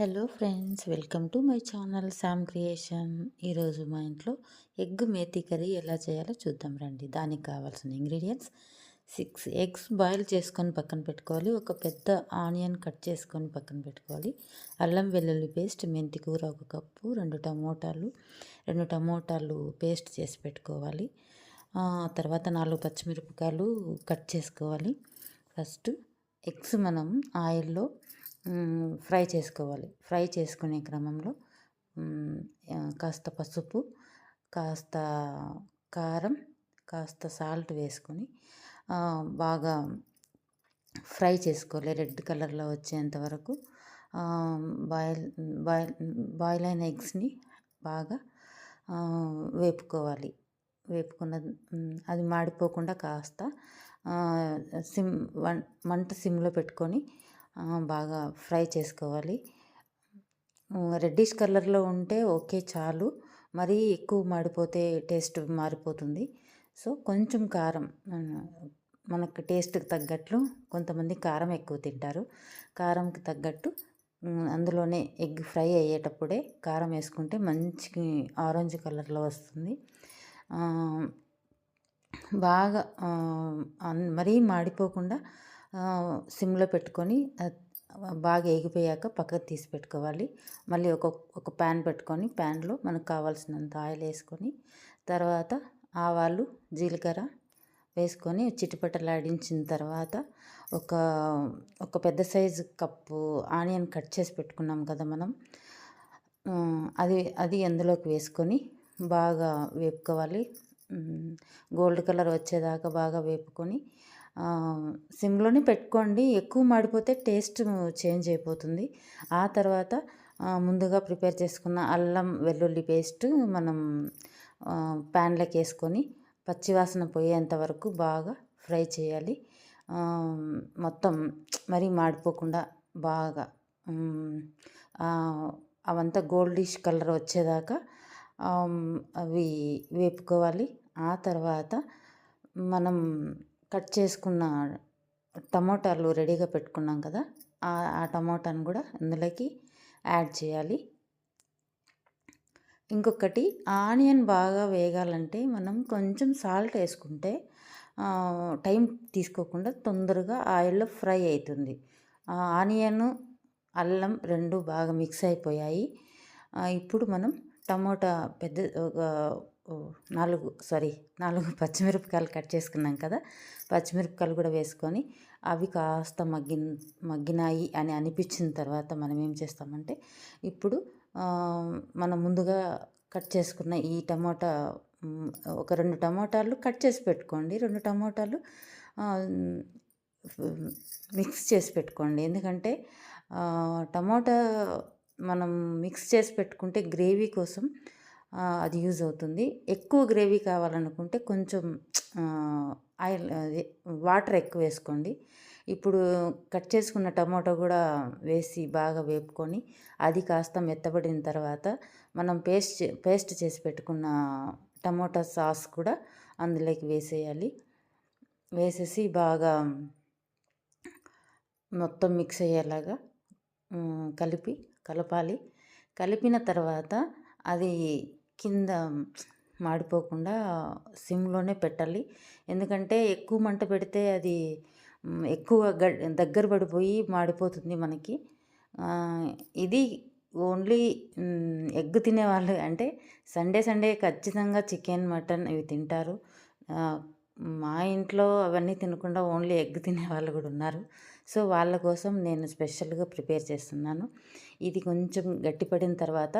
Hello friends, welcome to my channel Sam creation. ఈరోజు మా ఇంట్లో ఎగ్ మేతి కర్రీ ఎలా చేయాలో చూద్దాం రండి. దానికి కావాల్సిన ఇంగ్రీడియంట్స్: 6 ఎగ్స్ బాయిల్ చేసుకొని పక్కన పెట్టుకోవాలి. ఒక పెద్ద ఆనియన్ కట్ చేసుకొని పక్కన పెట్టుకోవాలి. అల్లం వెల్లుల్లి పేస్ట్, మెంతి కూర 1 కప్పు, 2 టమోటాలు పేస్ట్ చేసి పెట్టుకోవాలి. తర్వాత 4 పచ్చిమిరపకాయలు కట్ చేసుకోవాలి. ఫస్ట్ ఎగ్స్ మనం ఆయిల్లో ఫ్రై చేసుకోవాలి. ఫ్రై చేసుకునే క్రమంలో కాస్త పసుపు, కాస్త కారం, కాస్త సాల్ట్ వేసుకొని బాగా ఫ్రై చేసుకోవాలి. రెడ్ కలర్లో వచ్చేంత వరకు బాయిల్ బాయిల్ బాయిల్ అయిన ఎగ్స్ని బాగా వేపుకోవాలి. వేపుకున్న అది మాడిపోకుండా కాస్త మంట సిమ్లో పెట్టుకొని బాగా ఫ్రై చేసుకోవాలి. రెడ్డిష్ కలర్లో ఉంటే ఓకే చాలు, మరీ ఎక్కువ మాడిపోతే టేస్ట్ మారిపోతుంది. సో కొంచెం కారం, మనకు టేస్ట్కి తగ్గట్లు, కొంతమంది కారం ఎక్కువ తింటారు, కారంకి తగ్గట్టు అందులోనే ఎగ్ ఫ్రై అయ్యేటప్పుడే కారం వేసుకుంటే మంచి ఆరెంజ్ కలర్లో వస్తుంది. బాగా మరీ మాడిపోకుండా సిమ్లో పెట్టుకొని బాగా ఎగిపోయాక పక్కకు తీసి పెట్టుకోవాలి. మళ్ళీ ఒక ప్యాన్ పెట్టుకొని ప్యాన్లో మనకు కావాల్సినంత ఆయిల్ వేసుకొని, తర్వాత ఆవాలు, జీలకర్ర వేసుకొని చిటపటలాడించిన తర్వాత ఒక పెద్ద సైజు కప్పు ఆనియన్ కట్ చేసి పెట్టుకున్నాం కదా మనం, అది అందులోకి వేసుకొని బాగా వేపుకోవాలి. గోల్డ్ కలర్ వచ్చేదాకా బాగా వేపుకొని సిమ్లోనే పెట్టుకోండి. ఎక్కువ మాడిపోతే టేస్ట్ చేంజ్ అయిపోతుంది. ఆ తర్వాత ముందుగా ప్రిపేర్ చేసుకున్న అల్లం వెల్లుల్లి పేస్ట్ మనం ప్యాన్లోకి వేసుకొని పచ్చివాసన పోయేంత వరకు బాగా ఫ్రై చేయాలి. మొత్తం మరీ మాడిపోకుండా బాగా అవంతా గోల్డిష్ కలర్ వచ్చేదాకా అవి వేపుకోవాలి. ఆ తర్వాత మనం కట్ చేసుకున్న టమోటాలు రెడీగా పెట్టుకున్నాం కదా, ఆ టమోటాను కూడా ఇందులోకి యాడ్ చేయాలి. ఇంకొకటి, ఆనియన్ బాగా వేగాలంటే మనం కొంచెం సాల్ట్ వేసుకుంటే టైం తీసుకోకుండా తొందరగా ఆయిల్లో ఫ్రై అవుతుంది. ఆనియన్, అల్లం 2 బాగా మిక్స్ అయిపోయాయి. ఇప్పుడు మనం టమోటా ఒక 4 పచ్చిమిరపకాయలు కట్ చేసుకున్నాం కదా, పచ్చిమిరపకాయలు కూడా వేసుకొని అవి కాస్త మగ్గినాయి అని అనిపించిన తర్వాత మనం ఏం చేస్తామంటే, ఇప్పుడు మనం ముందుగా కట్ చేసుకున్న ఈ టమోటా, ఒక 2 టమోటాలు కట్ చేసి పెట్టుకోండి. 2 టమోటాలు మిక్స్ చేసి పెట్టుకోండి. ఎందుకంటే టమోటా మనం మిక్స్ చేసి పెట్టుకుంటే గ్రేవీ కోసం అది యూజ్ అవుతుంది. ఎక్కువ గ్రేవీ కావాలనుకుంటే కొంచెం ఆయిల్, వాటర్ ఎక్కువ వేసుకోండి. ఇప్పుడు కట్ చేసుకున్న టమాటో కూడా వేసి బాగా వేపుకొని అది కాస్త మెత్తబడిన తర్వాత మనం పేస్ట్ చేసి పెట్టుకున్న టమోటా సాస్ కూడా అందులోకి వేసేయాలి. వేసేసి బాగా మొత్తం మిక్స్ అయ్యేలాగా కలపాలి. కలిపిన తర్వాత అది కింద మాడిపోకుండా సిమ్లోనే పెట్టాలి. ఎందుకంటే ఎక్కువ మంట పెడితే అది ఎక్కువ దగ్గర పడిపోయి మాడిపోతుంది మనకి. ఇది ఓన్లీ ఎగ్ తినేవాళ్ళు, అంటే సండే ఖచ్చితంగా చికెన్, మటన్ ఇవి తింటారు. మా ఇంట్లో అవన్నీ తినకుండా ఓన్లీ ఎగ్ తినే వాళ్ళు కూడా ఉన్నారు. సో వాళ్ళ కోసం నేను స్పెషల్గా ప్రిపేర్ చేస్తున్నాను. ఇది కొంచెం గట్టిపడిన తర్వాత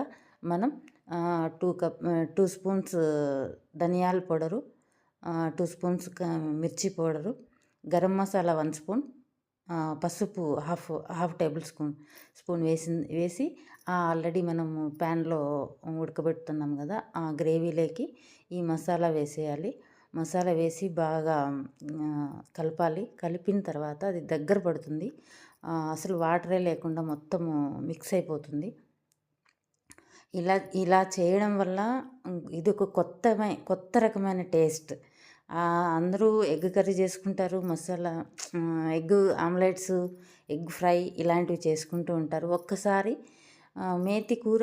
మనం 2 స్పూన్స్ ధనియాల పౌడరు, 2 స్పూన్స్ మిర్చి పౌడరు, గరం మసాలా 1 స్పూన్, పసుపు హాఫ్ టేబుల్ స్పూన్ వేసి ఆల్రెడీ మనము ప్యాన్లో ఉడకబెడుతున్నాం కదా, ఆ గ్రేవీలోకి ఈ మసాలా వేసేయాలి. మసాలా వేసి బాగా కలపాలి. కలిపిన తర్వాత అది దగ్గర పడుతుంది. అసలు వాటరే లేకుండా మొత్తము మిక్స్ అయిపోతుంది. ఇలా చేయడం వల్ల ఇది ఒక కొత్త రకమైన టేస్ట్. అందరూ ఎగ్ కర్రీ చేసుకుంటారు, masala egg omelettes, egg fry ఇలాంటివి చేసుకుంటూ ఉంటారు. ఒక్కసారి మేతి కూర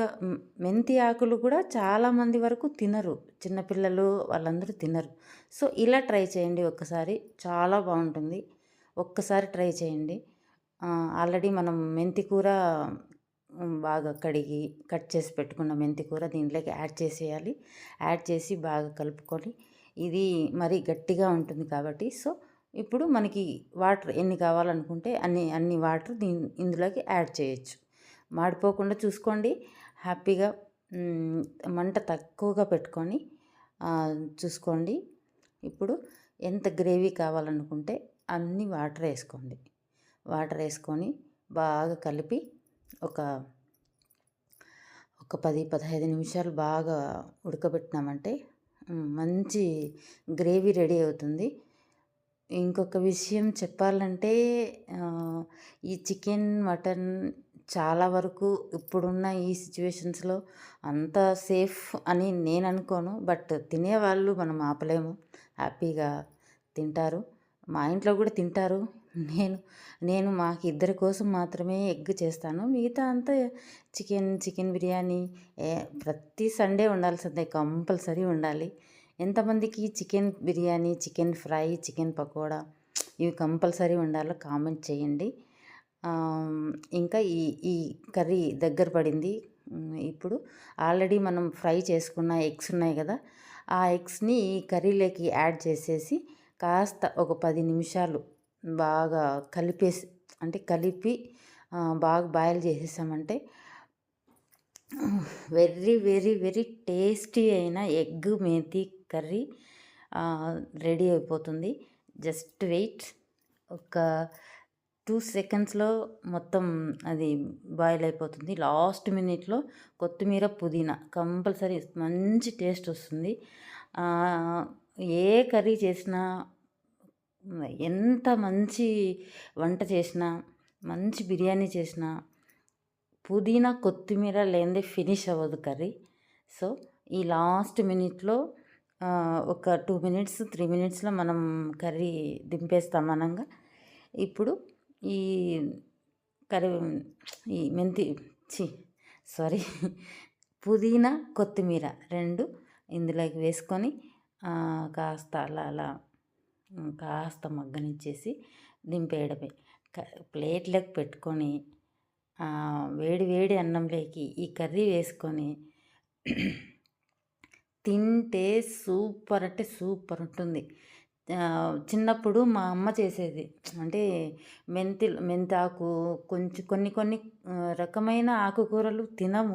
మెంతి ఆకులు కూడా చాలామంది వరకు తినరు. చిన్నపిల్లలు వాళ్ళందరూ తినరు. సో, ఇలా ట్రై చేయండి ఒక్కసారి. చాలా బావుంటుంది. ఒక్కసారి ట్రై చేయండి. ఆల్రెడీ మనం మెంతి కూర బాగా కడిగి కట్ చేసి పెట్టుకున్న మెంతి కూర దీంట్లోకి యాడ్ చేసేయాలి. యాడ్ చేసి బాగా కలుపుకొని ఇది మరీ గట్టిగా ఉంటుంది కాబట్టి సో, ఇప్పుడు మనకి వాటర్ ఎన్ని కావాలనుకుంటే అన్ని వాటర్ ఇందులోకి యాడ్ చేయొచ్చు. మాడిపోకుండా చూసుకోండి. హ్యాపీగా మంట తక్కువగా పెట్టుకొని చూసుకోండి. ఇప్పుడు ఎంత గ్రేవీ కావాలనుకుంటే అన్ని వాటర్ వేసుకోండి. వాటర్ వేసుకొని బాగా కలిపి ఒక 10-15 నిమిషాలు బాగా ఉడకబెట్టినామంటే మంచి గ్రేవీ రెడీ అవుతుంది. ఇంకొక విషయం చెప్పాలంటే ఈ చికెన్, మటన్ చాలా వరకు ఇప్పుడున్న ఈ సిచ్యువేషన్స్‌లో అంత సేఫ్ అని నేను అనుకోను. బట్ తినేవాళ్ళు మనం ఆపలేము. హ్యాపీగా తింటారు. మా ఇంట్లో కూడా తింటారు. నేను మాకు ఇద్దరి కోసం మాత్రమే ఎగ్ చేస్తాను. మిగతా అంతా చికెన్ బిర్యానీ ప్రతి సండే ఉండాల్సిందే, కంపల్సరీ ఉండాలి. ఎంతమందికి chicken biryani, chicken fry, chicken pakoda ఇవి కంపల్సరీ ఉండాలో కామెంట్ చేయండి. ఇంకా ఈ కర్రీ దగ్గర పడింది. ఇప్పుడు ఆల్రెడీ మనం ఫ్రై చేసుకున్న ఎగ్స్ ఉన్నాయి కదా, ఆ ఎగ్స్‌ని ఈ కర్రీలోకి యాడ్ చేసేసి కాస్త ఒక 10 నిమిషాలు బాగా కలిపి బాగా బాయిల్ చేసేసామంటే వెరీ వెరీ వెరీ టేస్టీ అయిన ఎగ్ మేతి కర్రీ రెడీ అయిపోతుంది. Just wait. ఒక 2 సెకండ్స్‌లో మొత్తం అది బాయిల్ అయిపోతుంది. లాస్ట్ మినిట్‌లో కొత్తిమీర, పుదీనా కంపల్సరీ మంచి టేస్ట్ వస్తుంది. ఏ కర్రీ చేసినా, ఎంత మంచి వంట చేసినా, మంచి బిర్యానీ చేసినా పుదీనా, కొత్తిమీర లేనిదే ఫినిష్ అవ్వదు కర్రీ. సో, ఈ లాస్ట్ మినిట్‌లో ఒక 2 మినిట్స్, 3 మినిట్స్‌లో మనం కర్రీ దింపేస్తాం అనంగా. ఇప్పుడు ఈ కర్రీ ఈ మెంతి ఛీ! సారీ పుదీనా, కొత్తిమీర 2 ఇందులోకి వేసుకొని కాస్త అలా కాస్త మగ్గనిచ్చేసి దింపేయడమే. ప్లేట్‌లోకి పెట్టుకొని వేడి వేడి అన్నంలోకి ఈ కర్రీ వేసుకొని తింటే సూపర్ అంటే సూపర్ ఉంటుంది. చిన్నప్పుడు మా అమ్మ చేసేది. అంటే మెంతాకు కొన్ని రకమైన ఆకుకూరలు తినము.